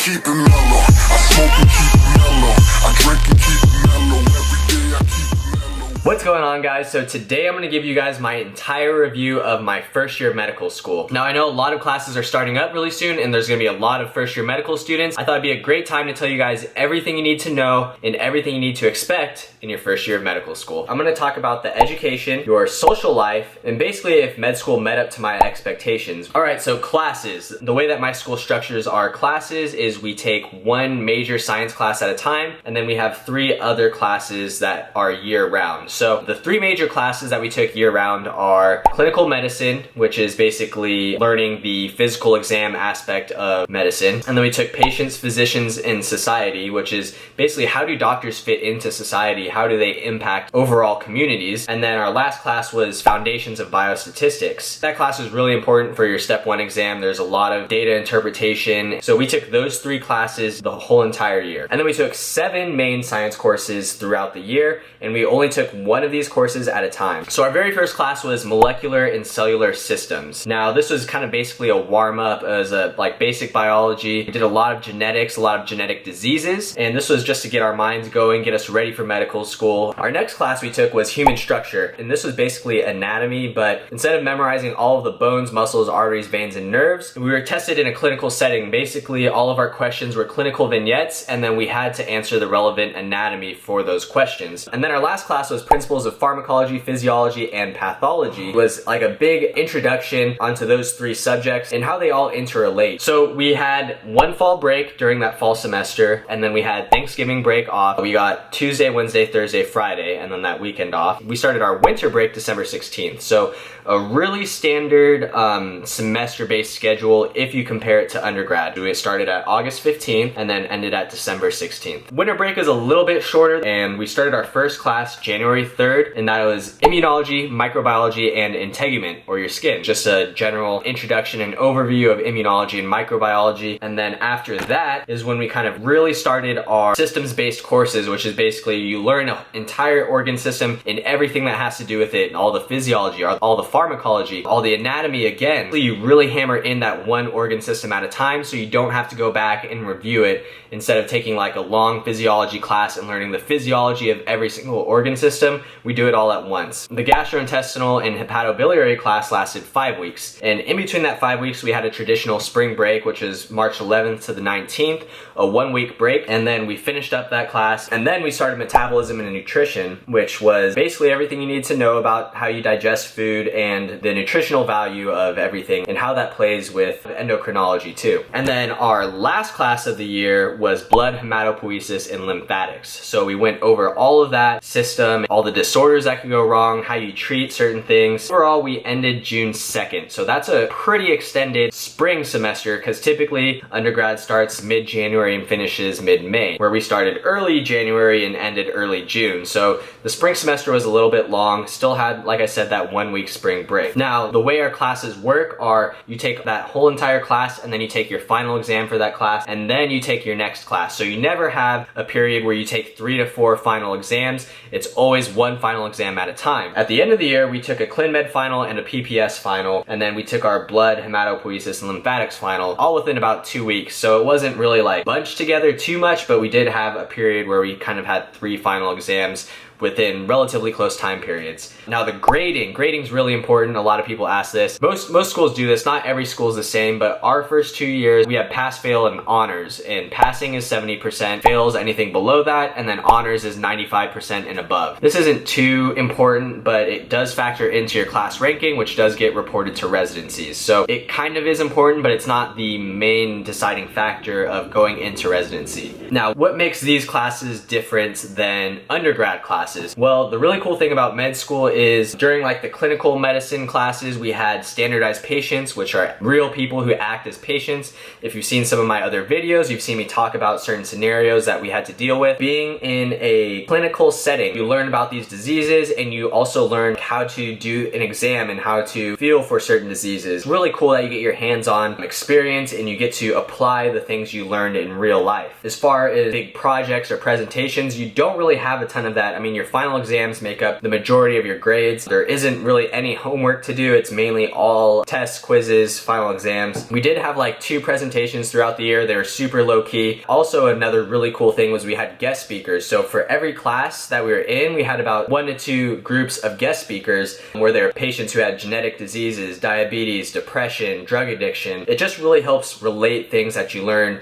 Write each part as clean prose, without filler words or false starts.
keep it mellow. I smoke and keep it mellow. I drink and keep it mellow. Every day I keep it mellow. What's going on, guys? So today I'm going to give you guys my entire review of my first year of medical school. Now I know a lot of classes are starting up really soon and there's going to be a lot of first year medical students. I thought it'd be a great time to tell you guys everything you need to know and everything you need to expect in your first year of medical school. I'm going to talk about the education, your social life, and basically if med school met up to my expectations. Alright, so classes. The way that my school structures our classes is we take one major science class at a time and then we have 3 other classes that are year round. So the 3 major classes that we took year round are clinical medicine, which is basically learning the physical exam aspect of medicine. And then we took patients, physicians, and society, which is basically how do doctors fit into society? How do they impact overall communities? And then our last class was foundations of biostatistics. That class was really important for your step 1 exam. There's a lot of data interpretation. So we took those 3 classes the whole entire year. And then we took 7 main science courses throughout the year, and we only took one of these courses at a time. So our very first class was molecular and cellular systems. Now this was kind of basically a warm-up as a basic biology. We did a lot of genetics, a lot of genetic diseases, and this was just to get our minds going, get us ready for medical school. Our next class we took was human structure, and this was basically anatomy, but instead of memorizing all of the bones, muscles, arteries, veins, and nerves, we were tested in a clinical setting. Basically all of our questions were clinical vignettes, and then we had to answer the relevant anatomy for those questions. And then our last class was principles of pharmacology, physiology, and pathology. It was like a big introduction onto those 3 subjects and how they all interrelate. So we had one fall break during that fall semester, and then we had Thanksgiving break off. We got Tuesday, Wednesday, Thursday, Friday, and then that weekend off. We started our winter break December 16th. So a really standard semester-based schedule if you compare it to undergrad. We started at August 15th and then ended at December 16th. Winter break is a little bit shorter, and we started our first class January 3rd, and that was immunology, microbiology, and integument, or your skin. Just a general introduction and overview of immunology and microbiology. And then after that is when we kind of really started our systems-based courses, which is basically you learn an entire organ system and everything that has to do with it, and all the physiology, all the pharmacology, all the anatomy again. So you really hammer in that one organ system at a time so you don't have to go back and review it instead of taking like a long physiology class and learning the physiology of every single organ system. We do it all at once. The gastrointestinal and hepatobiliary class lasted 5 weeks, and in between that 5 weeks we had a traditional spring break, which is March 11th to the 19th, a 1-week break, and then we finished up that class, and then we started metabolism and nutrition, which was basically everything you need to know about how you digest food and the nutritional value of everything and how that plays with endocrinology too. And then our last class of the year was blood hematopoiesis and lymphatics. So we went over all of that system, all the disorders that could go wrong, how you treat certain things. Overall, we ended June 2nd. So that's a pretty extended spring semester because typically undergrad starts mid-January and finishes mid-May, where we started early January and ended early June. So the spring semester was a little bit long, still had, like I said, that 1-week spring break. Now, the way our classes work are you take that whole entire class and then you take your final exam for that class and then you take your next class. So you never have a period where you take 3 to 4 final exams. It's always one final exam at a time. At the end of the year, we took a Clin Med final and a PPS final, and then we took our blood hematopoiesis and lymphatics final all within about 2 weeks. So it wasn't really like bunched together too much, but we did have a period where we kind of had 3 final exams within relatively close time periods. Now the grading's really important. A lot of people ask this. Most schools do this. Not every school is the same, but our first 2 years we have pass, fail, and honors, and passing is 70%, fails anything below that, and then honors is 95% and above. This isn't too important, but it does factor into your class ranking, which does get reported to residencies. So it kind of is important, but it's not the main deciding factor of going into residency. Now, what makes these classes different than undergrad classes? Well, the really cool thing about med school is during like the clinical medicine classes, we had standardized patients, which are real people who act as patients. If you've seen some of my other videos, you've seen me talk about certain scenarios that we had to deal with. Being in a clinical setting, you learn about these diseases and you also learn how to do an exam and how to feel for certain diseases. It's really cool that you get your hands-on experience and you get to apply the things you learned in real life. As far as big projects or presentations, you don't really have a ton of that. I mean, your final exams make up the majority of your grades. There isn't really any homework to do. It's mainly all tests, quizzes, final exams. We did have like 2 presentations throughout the year. They were super low key. Also, another really cool thing was we had guest speakers. So for every class that we were in, we had about 1 to 2 groups of guest speakers where there were patients who had genetic diseases, diabetes, depression, drug addiction. It just really helps relate things that you learn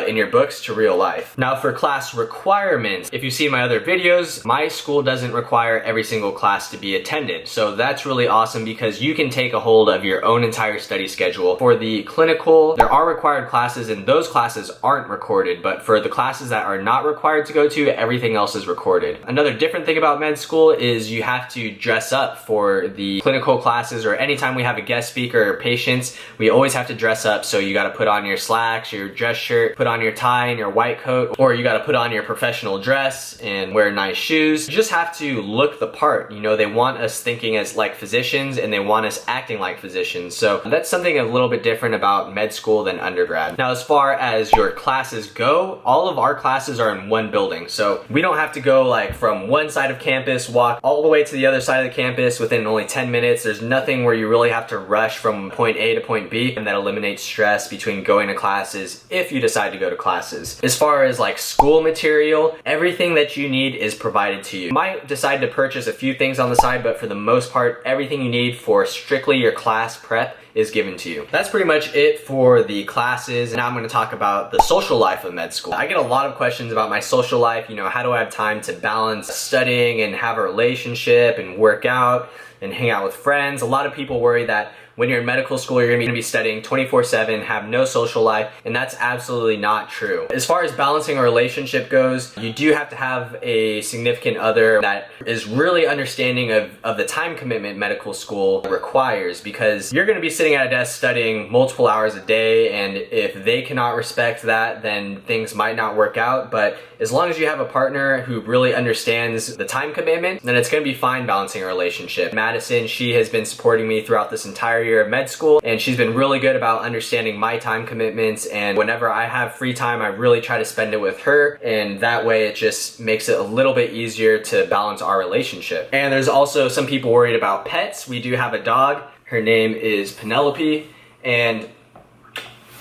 in your books to real life. Now for class requirements, if you see my other videos, my school doesn't require every single class to be attended. So that's really awesome because you can take a hold of your own entire study schedule. For the clinical, there are required classes and those classes aren't recorded, but for the classes that are not required to go to, everything else is recorded. Another different thing about med school is you have to dress up for the clinical classes, or anytime we have a guest speaker or patients, we always have to dress up. So you gotta put on your slacks, your dress shirt, put on your tie and your white coat, or you gotta put on your professional dress and wear nice shoes. You just have to look the part. You know, they want us thinking as like physicians and they want us acting like physicians. So that's something a little bit different about med school than undergrad. Now, as far as your classes go, all of our classes are in one building. So we don't have to go like from one side of campus, walk all the way to the other side of the campus within only 10 minutes. There's nothing where you really have to rush from point A to point B, and that eliminates stress between going to classes if you decide to go to classes. As far as like school material, everything that you need is provided to you. You might decide to purchase a few things on the side, but for the most part, everything you need for strictly your class prep is given to you. That's pretty much it for the classes. Now I'm going to talk about the social life of med school. I get a lot of questions about my social life. You know, how do I have time to balance studying and have a relationship and work out and hang out with friends? A lot of people worry that when you're in medical school, you're gonna be studying 24/7, have no social life, and that's absolutely not true. As far as balancing a relationship goes, you do have to have a significant other that is really understanding of the time commitment medical school requires, because you're gonna be sitting at a desk studying multiple hours a day, and if they cannot respect that, then things might not work out. But as long as you have a partner who really understands the time commitment, then it's gonna be fine balancing a relationship. Madison, she has been supporting me throughout this entire year of med school, and she's been really good about understanding my time commitments, and whenever I have free time, I really try to spend it with her, and that way it just makes it a little bit easier to balance our relationship. And there's also some people worried about pets. We do have a dog. Her name is Penelope, and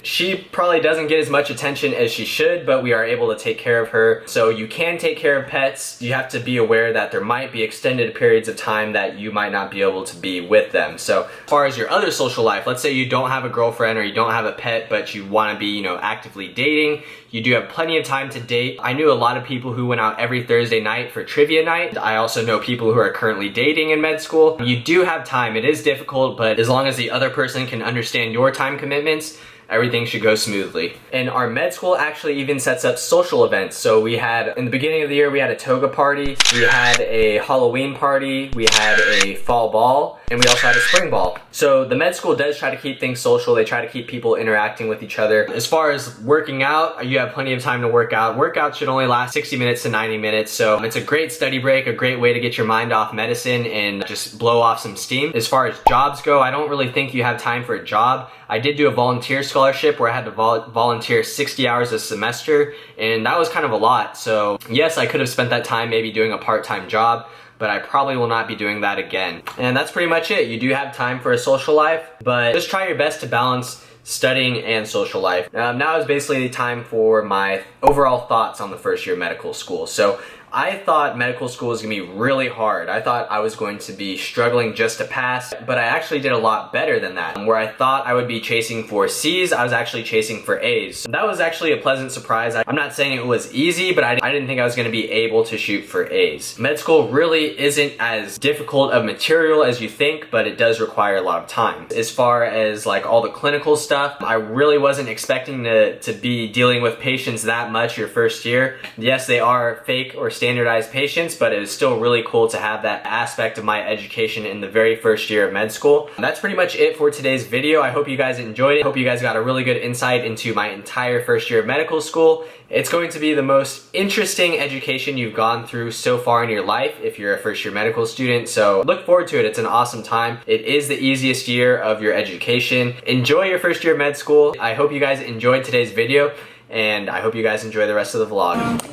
she probably doesn't get as much attention as she should, but we are able to take care of her. So you can take care of pets. You have to be aware that there might be extended periods of time that you might not be able to be with them. So as far as your other social life, let's say you don't have a girlfriend or you don't have a pet, but you want to be, you know, actively dating. You do have plenty of time to date. I knew a lot of people who went out every Thursday night for trivia night. I also know people who are currently dating in med school. You do have time. It is difficult, but as long as the other person can understand your time commitments, everything should go smoothly. And our med school actually even sets up social events. So we had, in the beginning of the year, we had a toga party, we had a Halloween party, we had a fall ball, and we also had a spring ball. So the med school does try to keep things social. They try to keep people interacting with each other. As far as working out, you have plenty of time to work out. Workout should only last 60 minutes to 90 minutes. So it's a great study break, a great way to get your mind off medicine and just blow off some steam. As far as jobs go, I don't really think you have time for a job. I did do a volunteer scholarship where I had to volunteer 60 hours a semester, and that was kind of a lot. So yes, I could have spent that time maybe doing a part-time job, but I probably will not be doing that again. And that's pretty much it. You do have time for a social life, but just try your best to balance studying and social life. Now is basically the time for my overall thoughts on the first year of medical school. So I thought medical school was gonna be really hard. I thought I was going to be struggling just to pass, but I actually did a lot better than that. Where I thought I would be chasing for C's, I was actually chasing for A's. So that was actually a pleasant surprise. I'm not saying it was easy, but I didn't think I was gonna be able to shoot for A's. Med school really isn't as difficult of material as you think, but it does require a lot of time. As far as like all the clinical stuff, I really wasn't expecting to be dealing with patients that much your first year. Yes, they are fake or standardized patients, but it was still really cool to have that aspect of my education in the very first year of med school. That's pretty much it for today's video. I hope you guys enjoyed it. I hope you guys got a really good insight into my entire first year of medical school. It's going to be the most interesting education you've gone through so far in your life if you're a first year medical student. So look forward to it. It's an awesome time. It is the easiest year of your education. Enjoy your first year of med school. I hope you guys enjoyed today's video, and I hope you guys enjoy the rest of the vlog.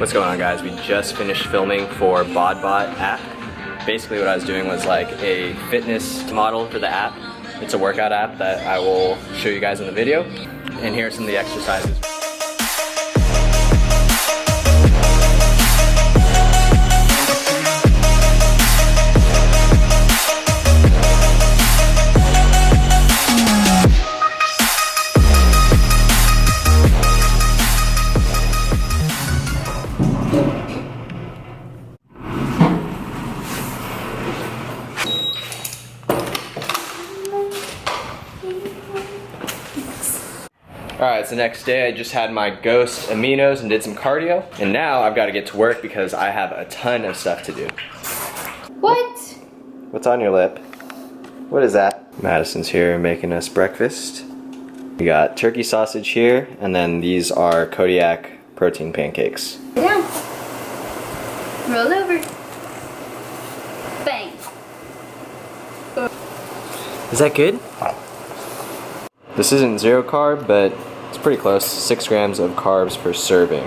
What's going on, guys? We just finished filming for BODBOT app. Basically what I was doing was like a fitness model for the app. It's a workout app that I will show you guys in the video. And here are some of the exercises. Alright, it's the next day. I just had my Ghost aminos and did some cardio. And now I've got to get to work because I have a ton of stuff to do. What? What's on your lip? What is that? Madison's here making us breakfast. We got turkey sausage here, and then these are Kodiak protein pancakes. Down. Roll over. Bang. Is that good? This isn't zero carb, but it's pretty close. 6 grams of carbs per serving.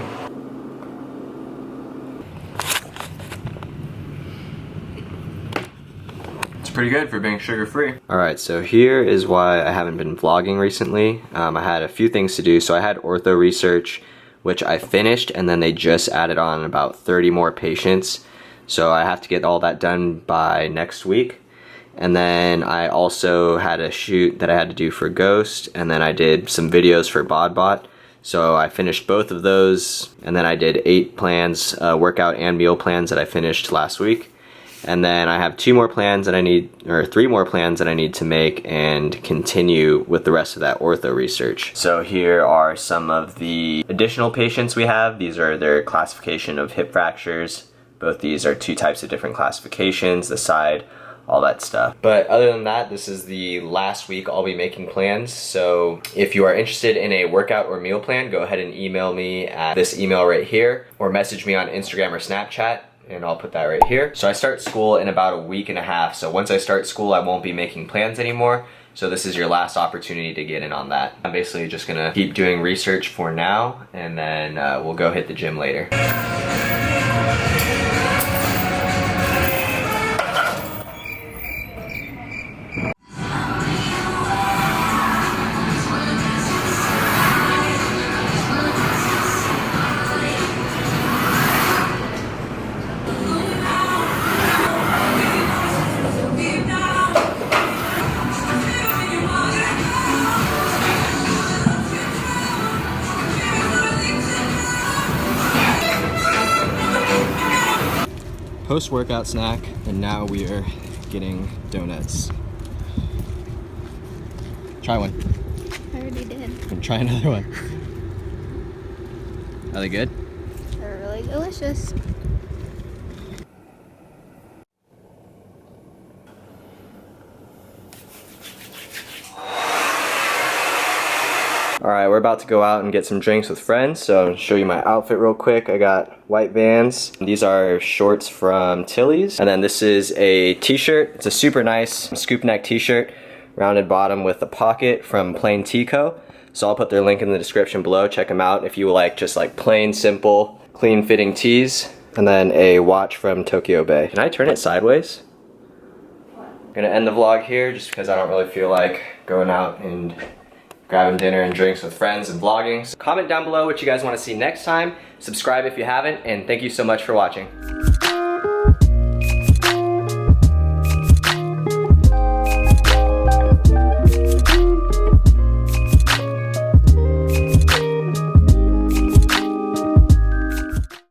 It's pretty good for being sugar-free. Alright, so here is why I haven't been vlogging recently. I had a few things to do. So I had ortho research, which I finished, and then they just added on about 30 more patients. So I have to get all that done by next week. And then I also had a shoot that I had to do for Ghost, and then I did some videos for BODBOT. So I finished both of those, and then I did 8 plans, workout and meal plans that I finished last week. And then I have 2 more plans that I need, or 3 more plans that I need to make and continue with the rest of that ortho research. So here are some of the additional patients we have. These are their classification of hip fractures. Both these are 2 types of different classifications, the side, all that stuff. But other than that, this is the last week I'll be making plans. So if you are interested in a workout or meal plan, go ahead and email me at this email right here, or message me on Instagram or Snapchat, and I'll put that right here. So I start school in about a week and a half. So once I start school, I won't be making plans anymore. So this is your last opportunity to get in on that. I'm basically just gonna keep doing research for now, and then we'll go hit the gym later. Post-workout snack, and now we are getting donuts. Try one. I already did. And try another one. Are they good? They're really delicious. Alright, we're about to go out and get some drinks with friends, so I'll show you my outfit real quick. I got white Vans. These are shorts from Tilly's. And then this is a t-shirt. It's a super nice scoop neck t-shirt, rounded bottom with a pocket from Plain Tico. So I'll put their link in the description below. Check them out if you like just like plain, simple, clean fitting tees. And then a watch from Tokyo Bay. Can I turn it sideways? I'm gonna end the vlog here just because I don't really feel like going out and grabbing dinner and drinks with friends and vlogging. So comment down below what you guys want to see next time. Subscribe if you haven't, and thank you so much for watching.